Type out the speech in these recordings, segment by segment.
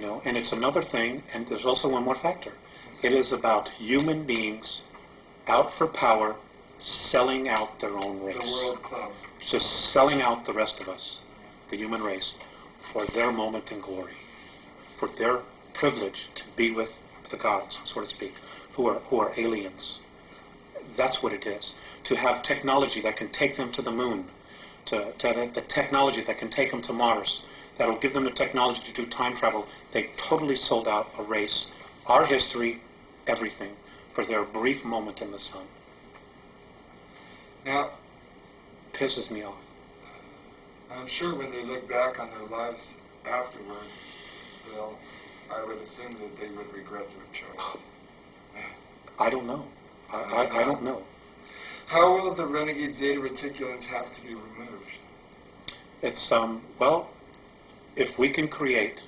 And it's another thing, and there's also one more factor. It is about human beings out for power, selling out their own race. The world club. Just selling out the rest of us, the human race, for their moment in glory, for their privilege to be with the gods, so to speak, who are aliens. That's what it is. To have technology that can take them to the moon, to have the technology that can take them to Mars, that will give them the technology to do time travel. They totally sold out a race, our history, everything, for their brief moment in the sun. Now, pisses me off. I'm sure when they look back on their lives afterward, I would assume that they would regret their choice. I don't know. I don't know. How will the renegade Zeta Reticulans have to be removed? It's, well, if we can create,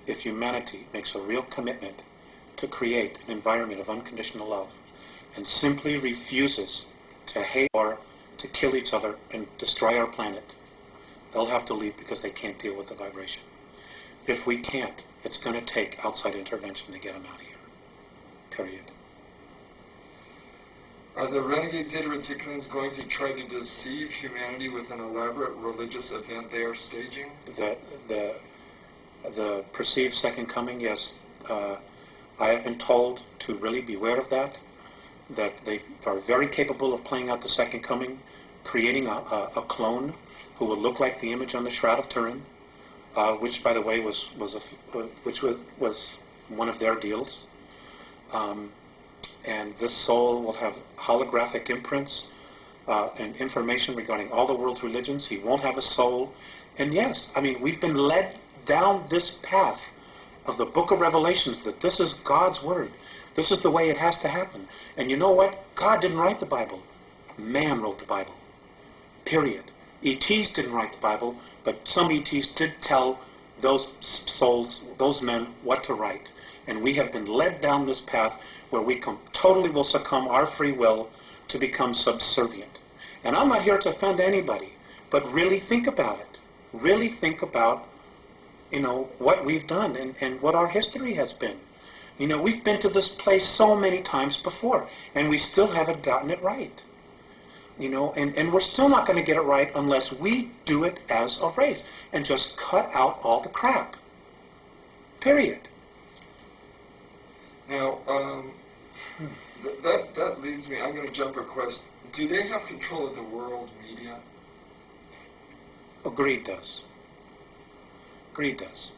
if humanity makes a real commitment to create an environment of unconditional love and simply refuses to hate or to kill each other and destroy our planet, they'll have to leave because they can't deal with the vibration. If we can't, it's going to take outside intervention to get them out of here. Period. Are the renegade Zeta Reticulans going to try to deceive humanity with an elaborate religious event they are staging? The perceived second coming, yes. I have been told to really beware of that they are very capable of playing out the second coming, creating a clone who will look like the image on the Shroud of Turin, which, by the way, was one of their deals. And this soul will have holographic imprints and information regarding all the world's religions. He won't have a soul. And yes, I mean, we've been led down this path of the book of Revelations that this is God's word. This is the way it has to happen. And you know what? God didn't write the Bible. Man wrote the Bible. Period. ETs didn't write the Bible, but some ETs did tell those souls, those men, what to write. And we have been led down this path where we totally will succumb our free will to become subservient. And I'm not here to offend anybody, but really think about it. Really think about, what we've done and what our history has been. We've been to this place so many times before, and we still haven't gotten it right. And we're still not going to get it right unless we do it as a race and just cut out all the crap. Period. Now, that leads me, I'm going to jump a question. Do they have control of the world media? Greed does. Greed does.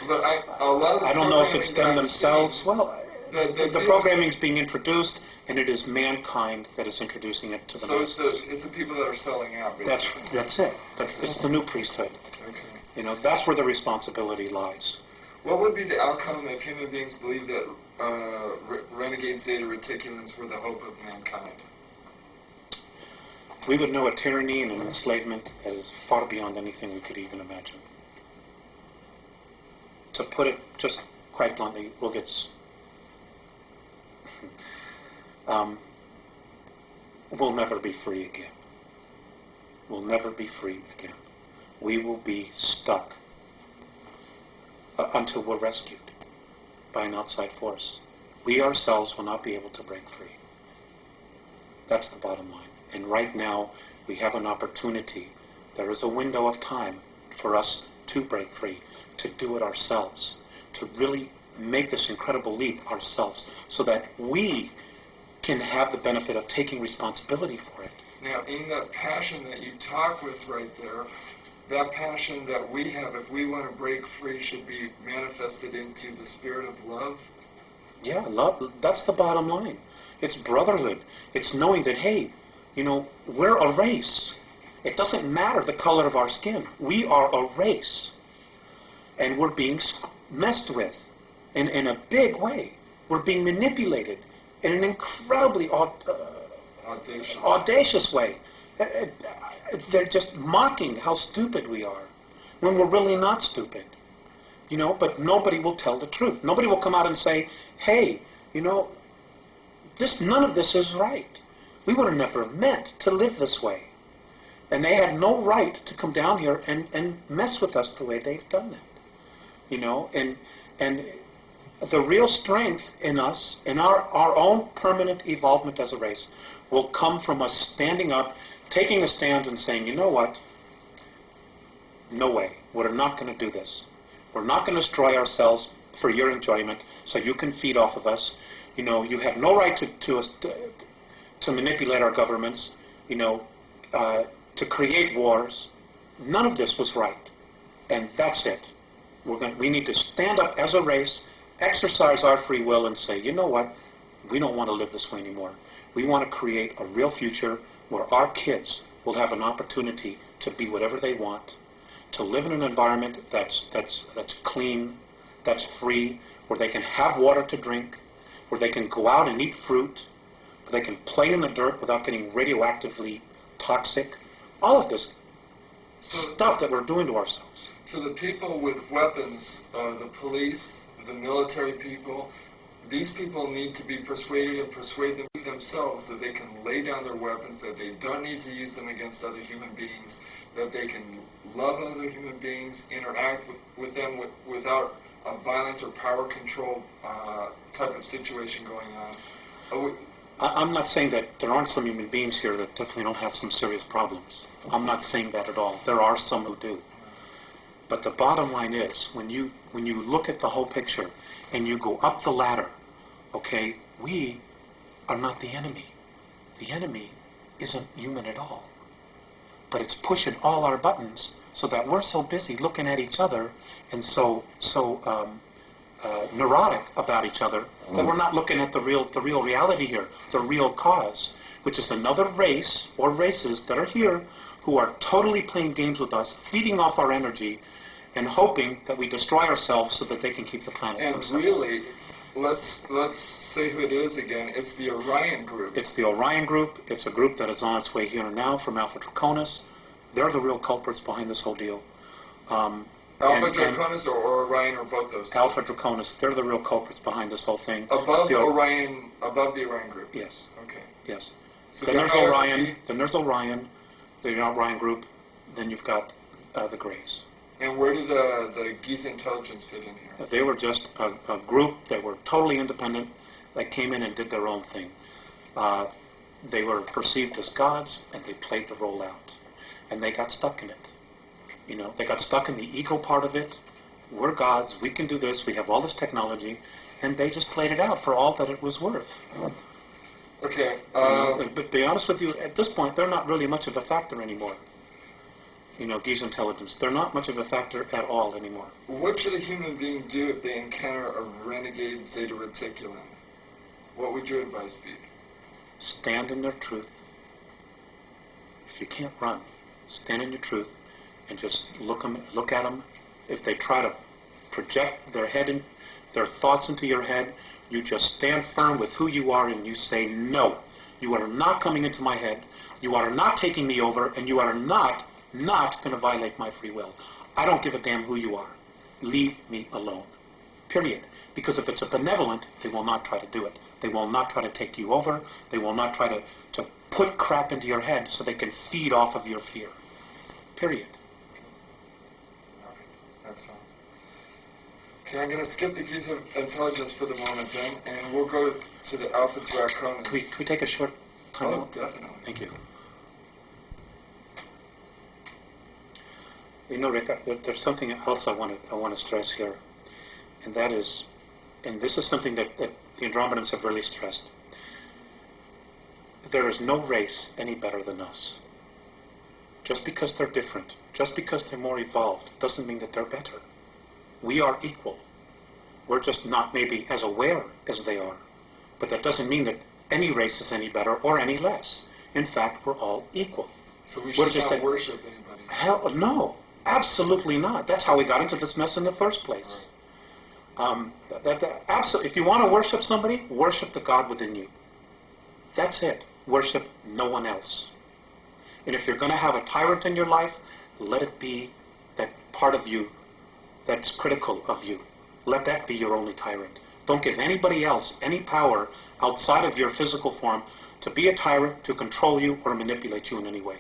But a lot of the I don't know if it's them themselves. Well, the programming is being introduced, and it is mankind that is introducing it to the masses. So it's the people that are selling out, basically. That's it. It's the new priesthood. Okay. That's where the responsibility lies. What would be the outcome if human beings believed that renegade Zeta Reticulans were the hope of mankind? We would know a tyranny and an enslavement that is far beyond anything we could even imagine. To put it just quite bluntly, we'll never be free again. We'll never be free again. We will be stuck until we're rescued by an outside force. We ourselves will not be able to break free. That's the bottom line. And right now, we have an opportunity. There is a window of time for us to break free, to do it ourselves, to really make this incredible leap ourselves, so that we can have the benefit of taking responsibility for it. Now, in that passion that you talk with right there, that passion that we have, if we want to break free, should be manifested into the spirit of love? Yeah, love. That's the bottom line. It's brotherhood. It's knowing that, hey, we're a race. It doesn't matter the color of our skin. We are a race. And we're being messed with in a big way. We're being manipulated in an incredibly audacious way. They're just mocking how stupid we are when we're really not stupid. But nobody will tell the truth. Nobody will come out and say, hey, none of this is right. We would have never meant to live this way. And they had no right to come down here and mess with us the way they've done that. and the real strength in us, in our own permanent evolvement as a race, will come from us standing up, taking a stand and saying, you know what? No way. We're not going to do this. We're not going to destroy ourselves for your enjoyment so you can feed off of us. You have no right to manipulate our governments, to create wars. None of this was right. And that's it. We need to stand up as a race, exercise our free will, and say, you know what? We don't want to live this way anymore. We want to create a real future where our kids will have an opportunity to be whatever they want, to live in an environment that's clean, that's free, where they can have water to drink, where they can go out and eat fruit, where they can play in the dirt without getting radioactively toxic. All of this stuff that we're doing to ourselves. So the people with weapons, the police, the military people, these people need to be persuaded and persuade themselves that they can lay down their weapons, that they don't need to use them against other human beings, that they can love other human beings, interact with them without a violent or power control type of situation going on. I'm not saying that there aren't some human beings here that definitely don't have some serious problems. I'm not saying that at all. There are some who do. But the bottom line is, when you look at the whole picture and you go up the ladder, okay, we are not the enemy. The enemy isn't human at all. But it's pushing all our buttons so that we're so busy looking at each other and so neurotic about each other that we're not looking at the real reality here, the real cause, which is another race or races that are here who are totally playing games with us, feeding off our energy, and hoping that we destroy ourselves so that they can keep the planet for themselves. And really, let's say who it is again. It's the Orion group. It's the Orion group. It's a group that is on its way here and now from Alpha Draconis. They're the real culprits behind this whole deal. Alpha Draconis or Orion, or both those? Alpha Draconis. They're the real culprits behind this whole thing. Above the Orion group? Yes. Okay. Yes. So then there's Orion. Then there's Orion, the Orion group. Then you've got the Greys. And where did the Giza intelligence fit in here? They were just a group that were totally independent, that came in and did their own thing. They were perceived as gods, and they played the role out. And they got stuck in it. They got stuck in the ego part of it. We're gods, we can do this, we have all this technology, and they just played it out for all that it was worth. Okay. But to be honest with you, at this point, they're not really much of a factor anymore. Giza intelligence. They're not much of a factor at all anymore. What should a human being do if they encounter a renegade Zeta Reticulum? What would your advice be? Stand in their truth. If you can't run, stand in your truth and just look at them. If they try to project their thoughts into your head, you just stand firm with who you are and you say, no, you are not coming into my head, you are not taking me over, and you are not going to violate my free will. I don't give a damn who you are. Leave me alone. Period. Because if it's a benevolent, they will not try to do it. They will not try to take you over. They will not try to put crap into your head so they can feed off of your fear. Period. Okay. That's all. Okay, I'm going to skip the Giza intelligence for the moment then, and we'll go to the Alpha Draconis. Can we take a short time out? Oh, definitely. Thank you. Rick, there's something else I want to stress here, and that is, and this is something that the Andromedans have really stressed. There is no race any better than us. Just because they're different, just because they're more evolved, doesn't mean that they're better. We are equal. We're just not maybe as aware as they are, but that doesn't mean that any race is any better or any less. In fact, we're all equal. So we should not worship anybody? Hell, no. Absolutely not. That's how we got into this mess in the first place. Absolutely. If you want to worship somebody, worship the God within you. That's it. Worship no one else. And if you're going to have a tyrant in your life, let it be that part of you that's critical of you. Let that be your only tyrant. Don't give anybody else any power outside of your physical form to be a tyrant, to control you, or manipulate you in any way.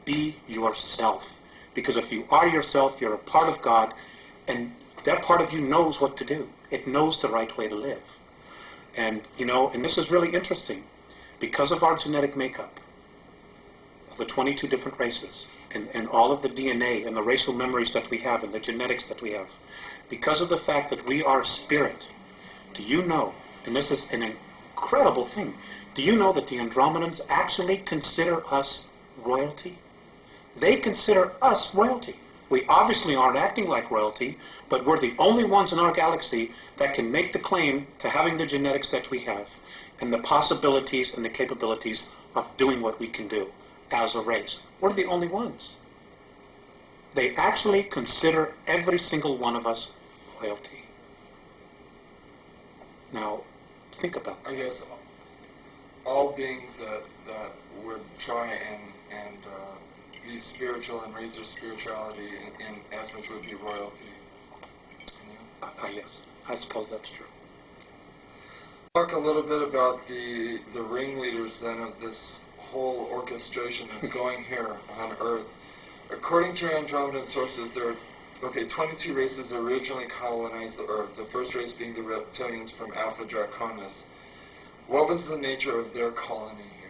Be yourself. Because if you are yourself, you're a part of God, and that part of you knows what to do. It knows the right way to live. And, and this is really interesting. Because of our genetic makeup, of the 22 different races, and all of the DNA and the racial memories that we have and the genetics that we have, because of the fact that we are spirit, do you know, and this is an incredible thing, do you know that the Andromedans actually consider us royalty? They consider us royalty. We obviously aren't acting like royalty, but we're the only ones in our galaxy that can make the claim to having the genetics that we have and the possibilities and the capabilities of doing what we can do as a race. We're the only ones. They actually consider every single one of us royalty. Now, think about that. I guess all beings that would try and be spiritual and raise their spirituality, in essence, would be royalty. Yes, I suppose that's true. Talk a little bit about the ringleaders then of this whole orchestration that's going here on Earth. According to Andromedan sources, there are 22 races originally colonized the Earth, the first race being the reptilians from Alpha Draconis. What was the nature of their colony here?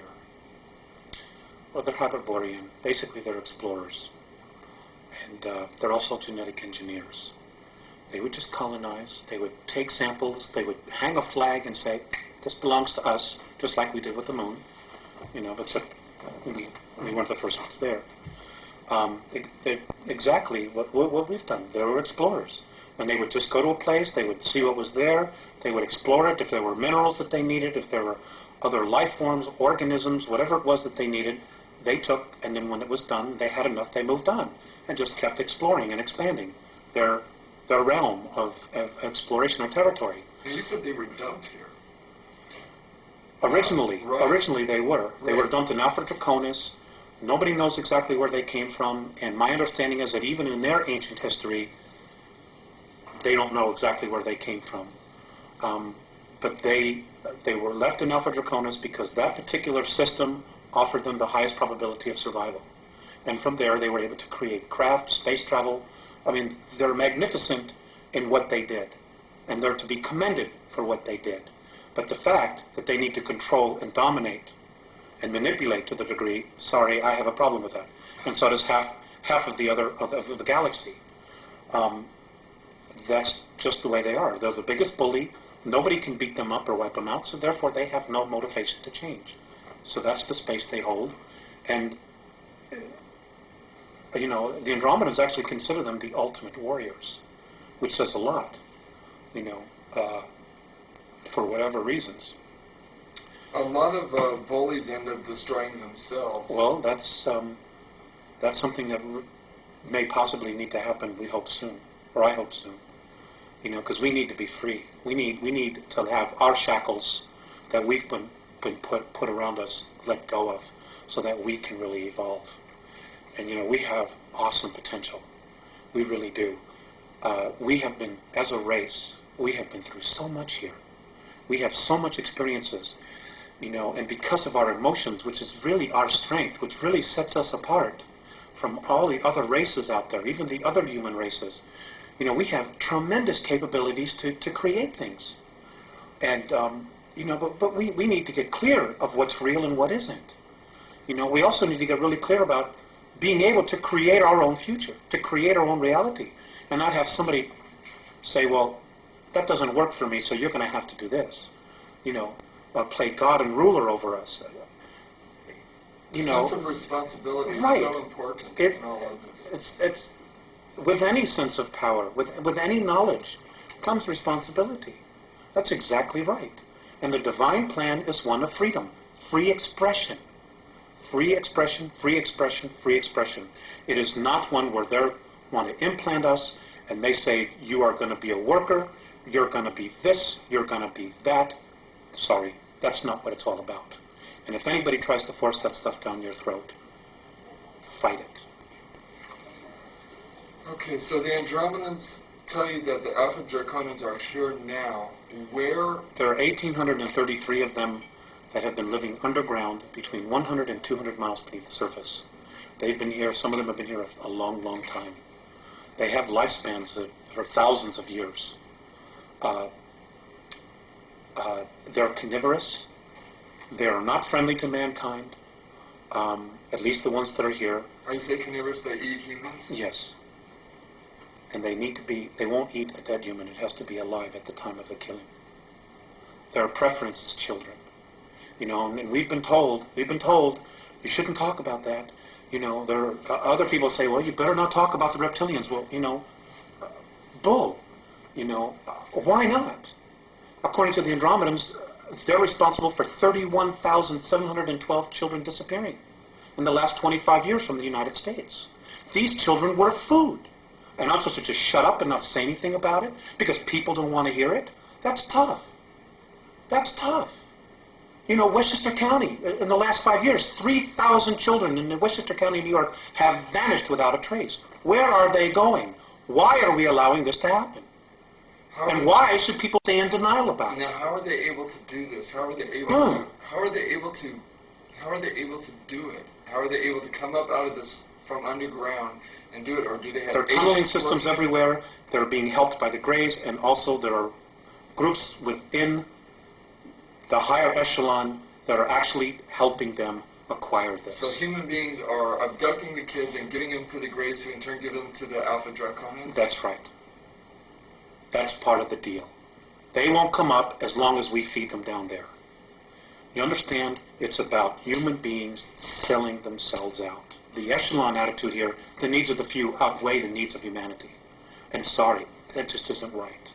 Well, they're Hyperborean. Basically, they're explorers. And they're also genetic engineers. They would just colonize. They would take samples. They would hang a flag and say, this belongs to us, just like we did with the moon. But we weren't the first ones there. Exactly what we've done. They were explorers. And they would just go to a place. They would see what was there. They would explore it. If there were minerals that they needed, if there were other life forms, organisms, whatever it was that they needed, they took, and then when it was done, they had enough, they moved on and just kept exploring and expanding their realm of exploration or territory. You said they were dumped here. Originally they were. They Right. were dumped in Alpha Draconis. Nobody knows exactly where they came from, and my understanding is that even in their ancient history, they don't know exactly where they came from. But they were left in Alpha Draconis because that particular system offered them the highest probability of survival. And from there, they were able to create craft, space travel. I mean, they're magnificent in what they did, and they're to be commended for what they did. But the fact that they need to control and dominate and manipulate to the degree, sorry, I have a problem with that. And so does half of the other of the galaxy. That's just the way they are. They're the biggest bully. Nobody can beat them up or wipe them out, so therefore they have no motivation to change. So that's the space they hold. And, the Andromedans actually consider them the ultimate warriors, which says a lot, for whatever reasons. A lot of bullies end up destroying themselves. Well, that's something that may possibly need to happen, we hope soon, or I hope soon. Because we need to be free. We need to have our shackles that we've been put around us let go of, so that we can really evolve. And we have awesome potential. We really do. We have been, as a race, we have been through so much here. We have so much experiences, and because of our emotions, which is really our strength, which really sets us apart from all the other races out there, even the other human races. We have tremendous capabilities to create things. And, but we need to get clear of what's real and what isn't. We also need to get really clear about being able to create our own future, to create our own reality, and not have somebody say, well, that doesn't work for me, so you're going to have to do this. Play God and ruler over us. Sense of responsibility is right. so important in all of this. It's with any sense of power, with any knowledge, comes responsibility. That's exactly right. And the divine plan is one of freedom, free expression. Free expression, free expression, free expression. It is not one where they want to implant us and they say, you are going to be a worker, you're going to be this, you're going to be that. Sorry, that's not what it's all about. And if anybody tries to force that stuff down your throat, fight it. Okay, so the Andromedans tell you that the Alpha Draconians are here now. Where? There are 1,833 of them that have been living underground between 100 and 200 miles beneath the surface. They've been here, some of them have been here a long, long time. They have lifespans that for thousands of years. They're carnivorous. They are not friendly to mankind, at least the ones that are here. Are you saying carnivorous, they eat humans? Yes. And they need to be, they won't eat a dead human. It has to be alive at the time of the killing. Their preference is children. You know, and we've been told, you shouldn't talk about that. You know, there are, other people say, well, you better not talk about the reptilians. Well, you know, bull. You know, why not? According to the Andromedans, they're responsible for 31,712 children disappearing in the last 25 years from the United States. These children were food. And I'm supposed to just shut up and not say anything about it because people don't want to hear it? That's tough. That's tough. You know, Westchester County, in the last 5 years, 3,000 children in Westchester County, New York, have vanished without a trace. Where are they going? Why are we allowing this to happen? And why should people stay in denial about it? Now, how are they able to do this? How are they able to? How are they able to? How are they able to do it? How are they able to come up out of this from underground and do it, or do they have? There are tunneling systems everywhere. They're being helped by the Greys, and also there are groups within the higher echelon that are actually helping them acquire this. So human beings are abducting the kids and getting them to the Greys, who in turn give them to the Alpha Draconians? That's right. That's part of the deal. They won't come up as long as we feed them down there. You understand? It's about human beings selling themselves out. The echelon attitude here, the needs of the few outweigh the needs of humanity. And sorry, that just isn't right.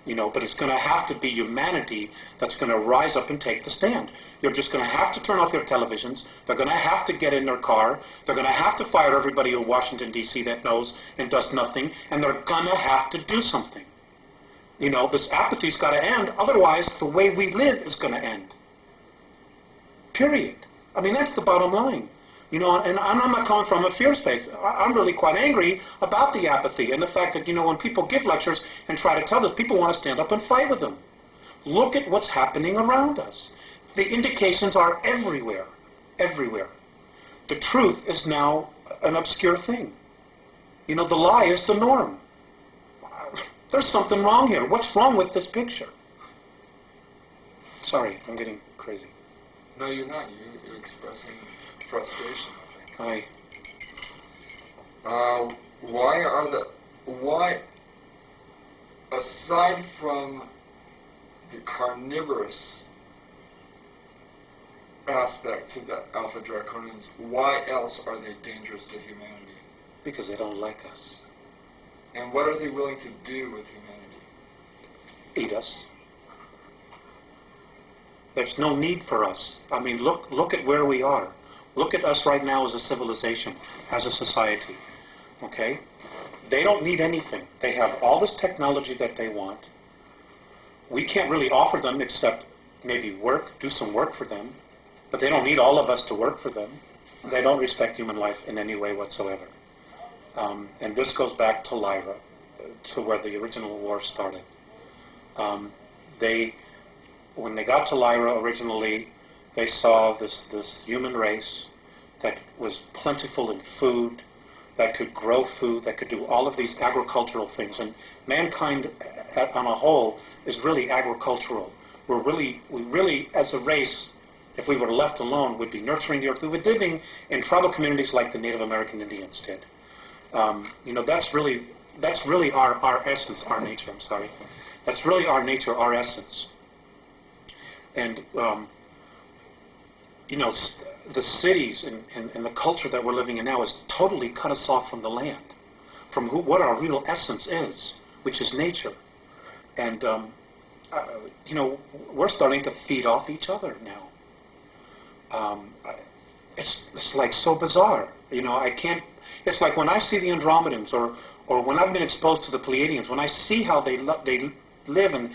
You know, but it's going to have to be humanity that's going to rise up and take the stand. You're just going to have to turn off your televisions. They're going to have to get in their car. They're going to have to fire everybody in Washington, D.C. that knows and does nothing. And they're going to have to do something. You know, this apathy's got to end. Otherwise, the way we live is going to end. Period. I mean, that's the bottom line. You know, and I'm not coming from a fear space. I'm really quite angry about the apathy and the fact that, you know, when people give lectures and try to tell us, people want to stand up and fight with them. Look at what's happening around us. The indications are everywhere. Everywhere. The truth is now an obscure thing. You know, the lie is the norm. There's something wrong here. What's wrong with this picture? Sorry, I'm getting crazy. No, you're not. You're expressing frustration, I think. Why, aside from the carnivorous aspect to the Alpha Draconians, why else are they dangerous to humanity? Because they don't like us. And what are they willing to do with humanity? Eat us. There's no need for us. I mean, look at where we are. Look at us right now as a civilization, as a society. Okay? They don't need anything. They have all this technology that they want. We can't really offer them except maybe work, do some work for them. But they don't need all of us to work for them. They don't respect human life in any way whatsoever. And this goes back to Lyra, to where the original war started. When they got to Lyra originally, they saw this human race that was plentiful in food, that could grow food, that could do all of these agricultural things. And mankind on a whole is really agricultural. We really, as a race, if we were left alone, would be nurturing the earth. We would be living in tribal communities like the Native American Indians did. You know, that's really our essence, our nature, I'm sorry. That's really our nature, our essence. And, you know, the cities and the culture that we're living in now has totally cut us off from the land, from what our real essence is, which is nature. And, you know, we're starting to feed off each other now. It's like so bizarre. You know, I can't... It's like when I see the Andromedans or when I've been exposed to the Pleiadians, when I see how they live and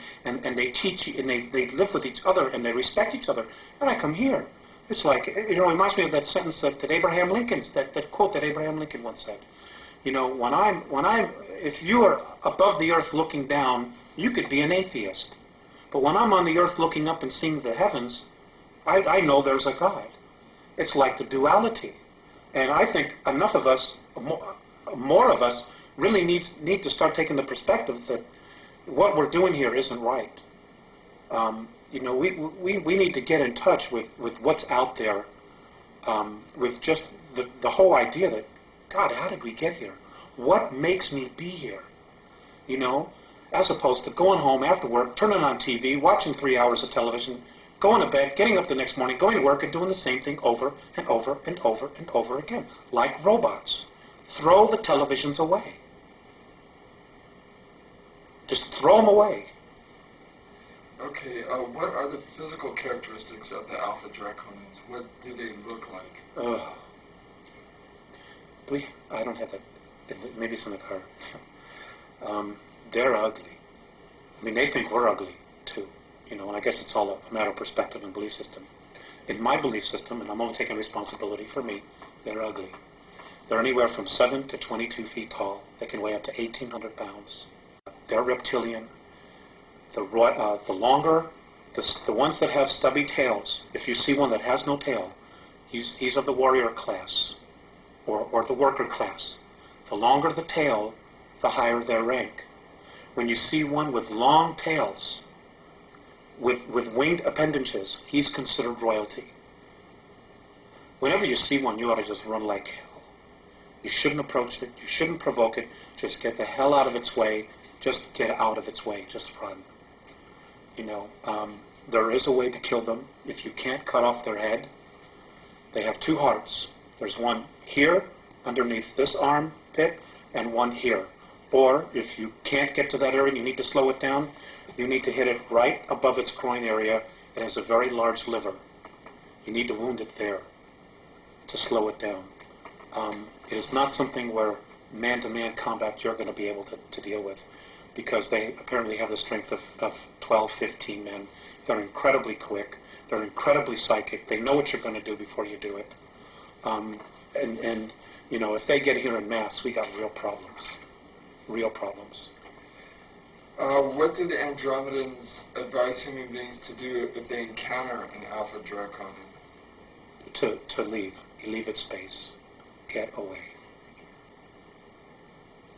they teach and they live with each other and they respect each other, and I come here. It's like, you know, it reminds me of that sentence that Abraham Lincoln, that quote that Abraham Lincoln once said. You know, if you are above the earth looking down, you could be an atheist. But when I'm on the earth looking up and seeing the heavens, I know there's a God. It's like the duality. And I think enough of us, more of us, really need to start taking the perspective that what we're doing here isn't right. You know, we need to get in touch with what's out there, with just the whole idea that, God, how did we get here? What makes me be here? You know, as opposed to going home after work, turning on TV, watching 3 hours of television, going to bed, getting up the next morning, going to work, and doing the same thing over and over and over and over again, like robots. Throw the televisions away. Just throw them away. Okay, what are the physical characteristics of the Alpha Draconians? What do they look like? I don't have that. Maybe it's in the car. They're ugly. I mean, they think we're ugly, too. You know, and I guess it's all a matter of perspective and belief system. In my belief system, and I'm only taking responsibility for me, they're ugly. They're anywhere from 7 to 22 feet tall. They can weigh up to 1,800 pounds. They're reptilian. The longer, the ones that have stubby tails, if you see one that has no tail, he's of the warrior class, or the worker class. The longer the tail, the higher their rank. When you see one with long tails, with winged appendages, he's considered royalty. Whenever you see one, you ought to just run like hell. You shouldn't approach it. You shouldn't provoke it. Just get the hell out of its way. Just get out of its way. Just run. You know, there is a way to kill them. If you can't cut off their head, they have two hearts. There's one here, underneath this armpit, and one here. Or, if you can't get to that area and you need to slow it down, you need to hit it right above its groin area. It has a very large liver. You need to wound it there to slow it down. It is not something where man-to-man combat you're going to be able to deal with, because they apparently have the strength of 12, 15 men. They're incredibly quick. They're incredibly psychic. They know what you're going to do before you do it. And you know, if they get here en masse, we got real problems. Real problems. What do the Andromedans advise human beings to do if they encounter an Alpha Draconian? To leave. You leave its space. Get away.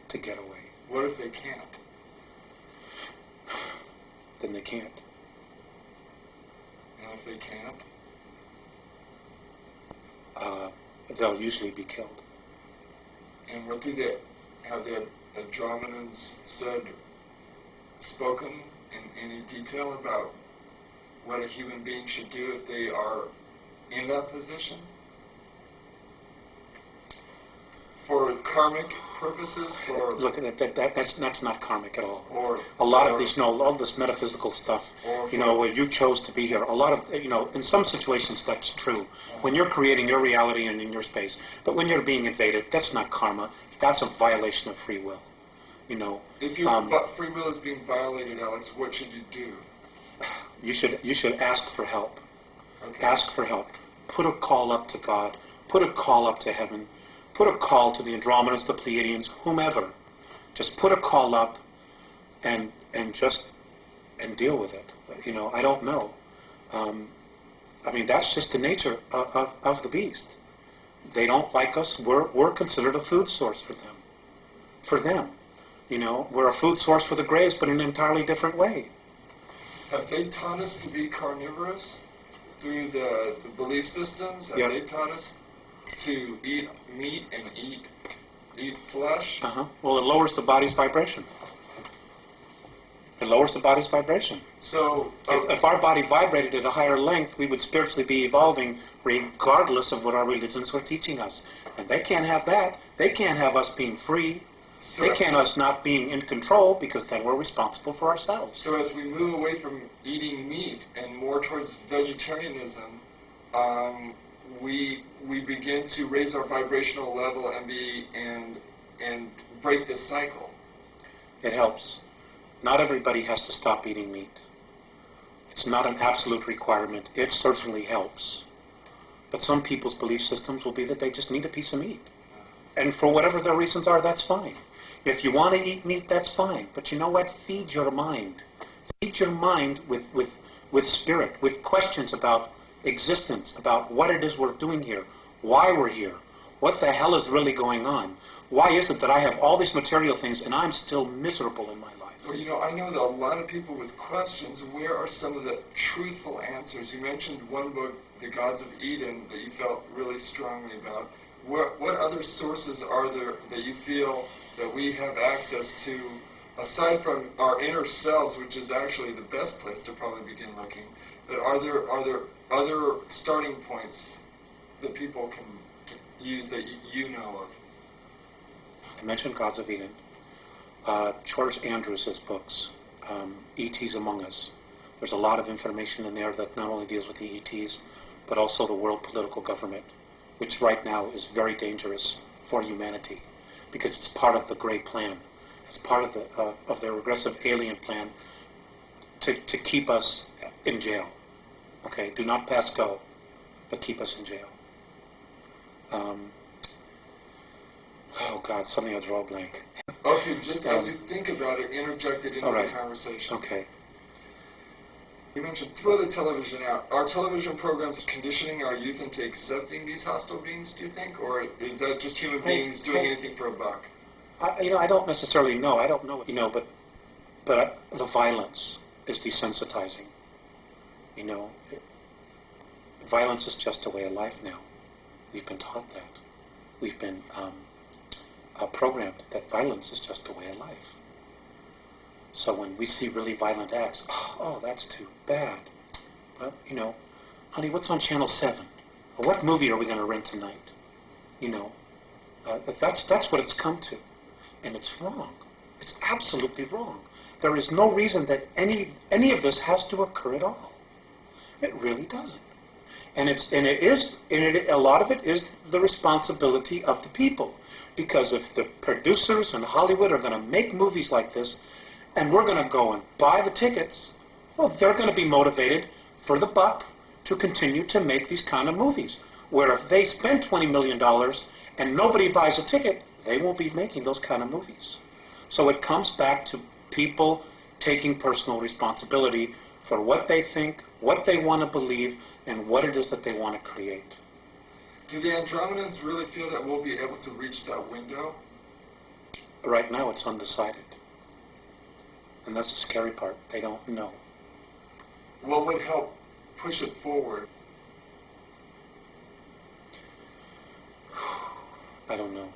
To get away. What if they can't? Then they can't. And if they can't? They'll usually be killed. And what do they have the Andromedans spoken in any detail about what a human being should do if they are in that position? For karmic purposes? For look, that's not karmic at all. Or a lot of these, you know, all this metaphysical stuff, you know, where you chose to be here. A lot of, you know, in some situations that's true. When you're creating your reality and in your space. But when you're being invaded, that's not karma. That's a violation of free will. You know. If free will is being violated, Alex, what should you do? You should ask for help. Okay. Ask for help. Put a call up to God. Put a call up to heaven. Put a call to the Andromedans, the Pleiadians, whomever. Just put a call up and deal with it. You know, I don't know. I mean, that's just the nature of the beast. They don't like us. We're considered a food source for them. For them. You know, we're a food source for the Greys, but in an entirely different way. Have they taught us to be carnivorous through the belief systems? Have they taught us to eat meat and eat flesh? Well, it lowers the body's vibration. It lowers the body's vibration. So, if our body vibrated at a higher length, we would spiritually be evolving regardless of what our religions were teaching us. And they can't have that. They can't have us being free. So they can't have us not being in control, because then we're responsible for ourselves. So as we move away from eating meat and more towards vegetarianism, we begin to raise our vibrational level and break this cycle. It helps. Not everybody has to stop eating meat. It's not an absolute requirement. It certainly helps. But some people's belief systems will be that they just need a piece of meat. And for whatever their reasons are, that's fine. If you want to eat meat, that's fine. But you know what? Feed your mind. Feed your mind with spirit, with questions about existence, about what it is we're doing here, why we're here, What the hell is really going on? Why is it that I have all these material things and I'm still miserable in my life? Well, you know, I know that a lot of people with questions, where are some of the truthful answers? You mentioned one book, The Gods of Eden, that you felt really strongly about. What other sources are there that you feel that we have access to, aside from our inner selves, which is actually the best place to probably begin looking? But are there other starting points that people can use that you know of? I mentioned Gods of Eden. George Andrews' books, E.T.'s Among Us. There's a lot of information in there that not only deals with the E.T.'s, but also the world political government, which right now is very dangerous for humanity, because it's part of the Great Plan. It's part of their regressive alien plan to keep us in jail. Okay, do not pass go, but keep us in jail. Oh God, something I'll draw a blank. Okay, just as you think about it, interject it into the conversation. Okay. You mentioned throw the television out. Are television programs conditioning our youth into accepting these hostile beings, do you think? Or is that just human beings doing anything for a buck? I don't necessarily know. I don't know. But the violence is desensitizing. Violence is just a way of life now. We've been taught that. We've been programmed that violence is just a way of life. So when we see really violent acts, oh, that's too bad. Well, honey, what's on Channel 7? Or what movie are we going to rent tonight? That's what it's come to. And it's wrong. It's absolutely wrong. There is no reason that any of this has to occur at all. It really doesn't. And a lot of it is the responsibility of the people. Because if the producers in Hollywood are going to make movies like this, and we're going to go and buy the tickets, well, they're going to be motivated for the buck to continue to make these kind of movies. Where if they spend $20 million and nobody buys a ticket, they won't be making those kind of movies. So it comes back to people taking personal responsibility for what they think, what they want to believe, and what it is that they want to create. Do the Andromedans really feel that we'll be able to reach that window? Right now it's undecided. And that's the scary part. They don't know. What would help push it forward? I don't know.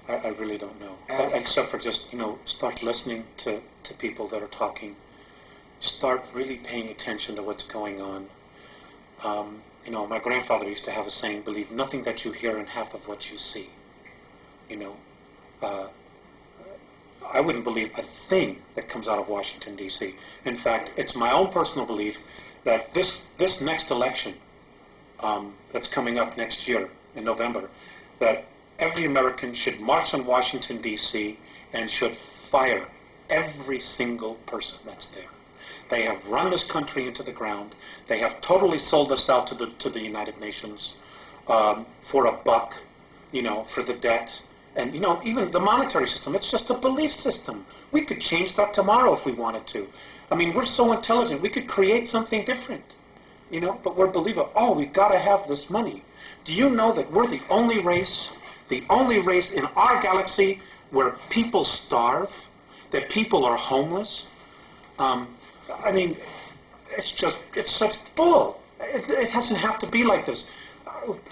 I really don't know. Except for just, start listening to people that are talking. Start really paying attention to what's going on. My grandfather used to have a saying, believe nothing that you hear and half of what you see. I wouldn't believe a thing that comes out of Washington, D.C. In fact, it's my own personal belief that this next election that's coming up next year in November, that every American should march on Washington, D.C. and should fire every single person that's there. They have run this country into the ground. They have totally sold us out to the United Nations for a buck, for the debt. And, even the monetary system, it's just a belief system. We could change that tomorrow if we wanted to. I mean, we're so intelligent. We could create something different, but we're believing, we've got to have this money. Do you know that we're the only race in our galaxy where people starve, that people are homeless? I mean, it's such bull. It doesn't have to be like this.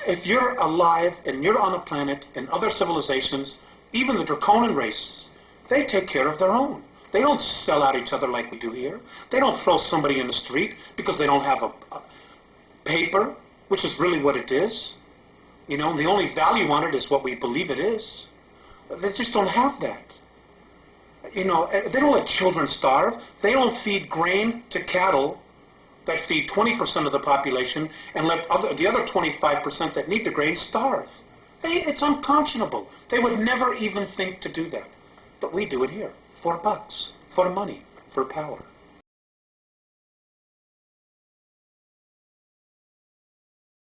If you're alive and you're on a planet and other civilizations, even the Draconian races, they take care of their own. They don't sell out each other like we do here. They don't throw somebody in the street because they don't have a paper, which is really what it is. The only value on it is what we believe it is. They just don't have that. They don't let children starve. They don't feed grain to cattle that feed 20% of the population and let the other 25% that need the grain starve. It's unconscionable. They would never even think to do that. But we do it here. For bucks, for money, for power.